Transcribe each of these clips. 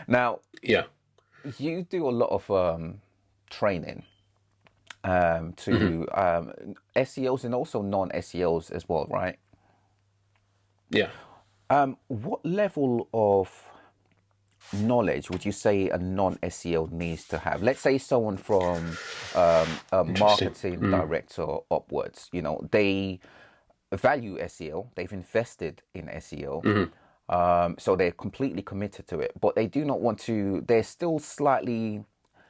Now, Yeah. you do a lot of training Hmm. to SEOs and also non-SEOs as well, right? Yeah. What level of knowledge would you say a non-SEO needs to have? Let's say someone from a Interesting. marketing Mm. director upwards, they value SEO, they've invested in SEO, Hmm. so they're completely committed to it, but they do not want to, they're still slightly,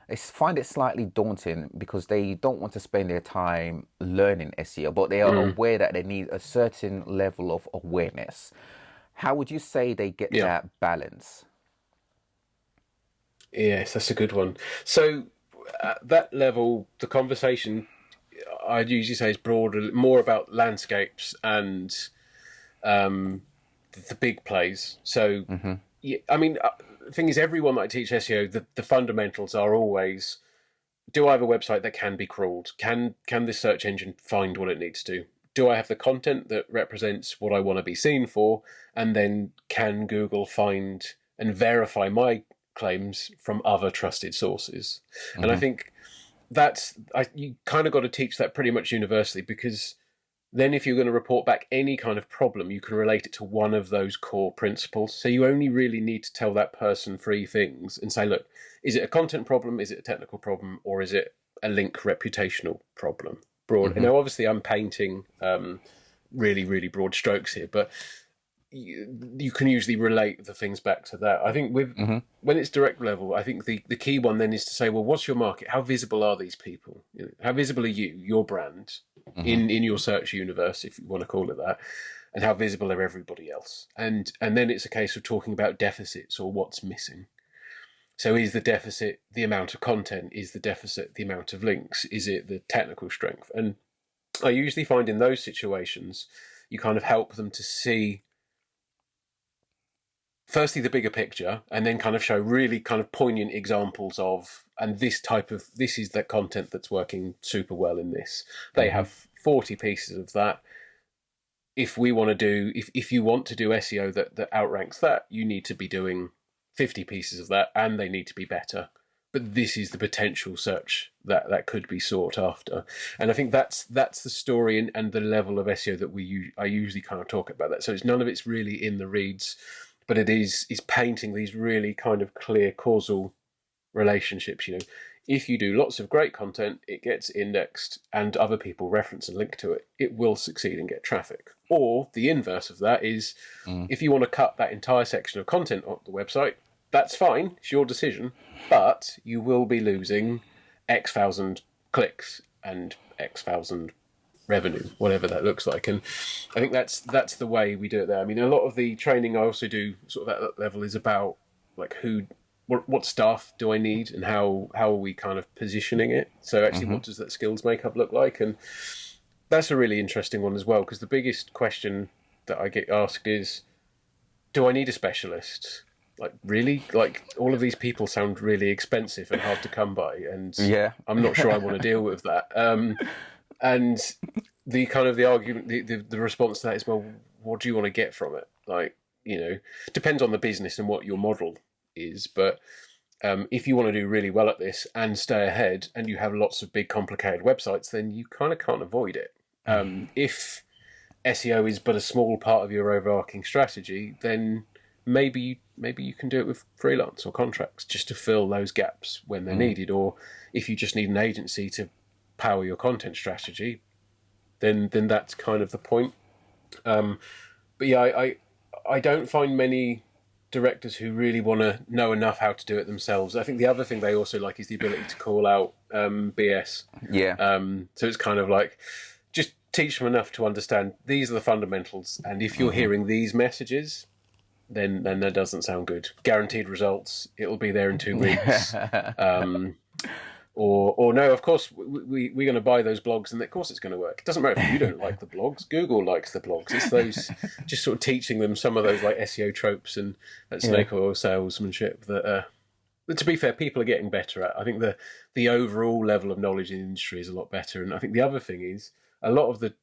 they find it slightly daunting because they don't want to spend their time learning SEO, but they are Mm. aware that they need a certain level of awareness. How would you say they get Yeah. that balance? Yes, that's a good one. So at that level, the conversation I'd usually say is broader, more about landscapes and um, the big plays. So, yeah, I mean, the thing is, everyone that I teach SEO, the fundamentals are always: do I have a website that can be crawled? Can this search engine find what it needs to? Do I have the content that represents what I want to be seen for? And then can Google find and verify my claims from other trusted sources? And I Hmm. think you kind of got to teach that pretty much universally, because then if you're going to report back any kind of problem, you can relate it to one of those core principles. So you only really need to tell that person three things and say, look, is it a content problem? Is it a technical problem? Or is it a link reputational problem? Broad. Hmm. Now, obviously, I'm painting really, really broad strokes here, but you can usually relate the things back to that. I think with Hmm. when it's direct level, I think the key one then is to say, well, what's your market? How visible are these people? How visible are you, your brand, Hmm. in your search universe, if you want to call it that, and how visible are everybody else? And then it's a case of talking about deficits or what's missing. So is the deficit the amount of content? Is the deficit the amount of links? Is it the technical strength? And I usually find in those situations, you kind of help them to see firstly the bigger picture, and then kind of show really kind of poignant examples of, and this is the content that's working super well in this. They Hmm. have 40 pieces of that. If you want to do SEO that outranks that, you need to be doing 50 pieces of that, and they need to be better. But this is the potential search that could be sought after. And I think that's the story, and the level of SEO that I usually kind of talk about that. So it's none of it's really in the reads, but it is painting these really kind of clear causal relationships. If you do lots of great content, it gets indexed and other people reference and link to it, it will succeed and get traffic. Or the inverse of that is, Mm. if you want to cut that entire section of content off the website, that's fine, it's your decision, but you will be losing X thousand clicks and X thousand revenue, whatever that looks like. And I think that's the way we do it there. I mean, a lot of the training I also do sort of at that level is about, like, what staff do I need, and how are we kind of positioning it. So actually, Hmm. what does that skills makeup look like? And that's a really interesting one as well, because the biggest question that I get asked is, do I need a specialist? Like, really? Like, all of these people sound really expensive and hard to come by, and Yeah. I'm not sure I want to deal with that. And the kind of the argument, the response to that is, well, what do you want to get from it? Like, depends on the business and what your model is. But if you want to do really well at this and stay ahead, and you have lots of big complicated websites, then you kind of can't avoid it. If SEO is but a small part of your overarching strategy, then maybe you can do it with freelance or contracts just to fill those gaps when they're Mm. needed. Or if you just need an agency to power your content strategy, then that's kind of the point. But yeah, I don't find many directors who really want to know enough how to do it themselves. I think the other thing they also like is the ability to call out BS. Yeah. So it's kind of like, just teach them enough to understand these are the fundamentals, and if you're Hmm. hearing these messages, then that doesn't sound good. Guaranteed results. It'll be there in 2 weeks. Um, or no, of course we're going to buy those blogs, and of course it's going to work. It doesn't matter if you don't like the blogs. Google likes the blogs. It's those, just sort of teaching them some of those like SEO tropes and that Yeah. snake oil salesmanship that to be fair, people are getting better at. I think the overall level of knowledge in the industry is a lot better. And I think the other thing is, a lot of the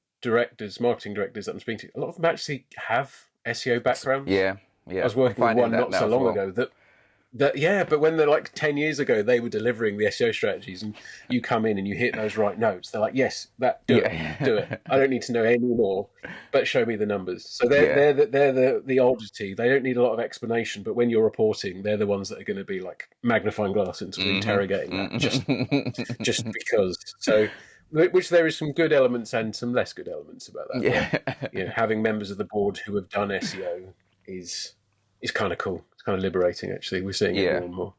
marketing directors that I'm speaking to, a lot of them actually have SEO backgrounds. Yeah. I Yeah. was I'm working with finding one that not now so as long well. ago that But when they're like 10 years ago, they were delivering the SEO strategies, and you come in and you hit those right notes. They're like, yes, do it. I don't need to know any more, but show me the numbers. So they're the oddity. They don't need a lot of explanation, but when you're reporting, they're the ones that are going to be like magnifying glass into interrogating that just because. So, which there is some good elements and some less good elements about that. Yeah. But, having members of the board who have done SEO is kind of cool. It's kind of liberating, actually. We're seeing it more and more.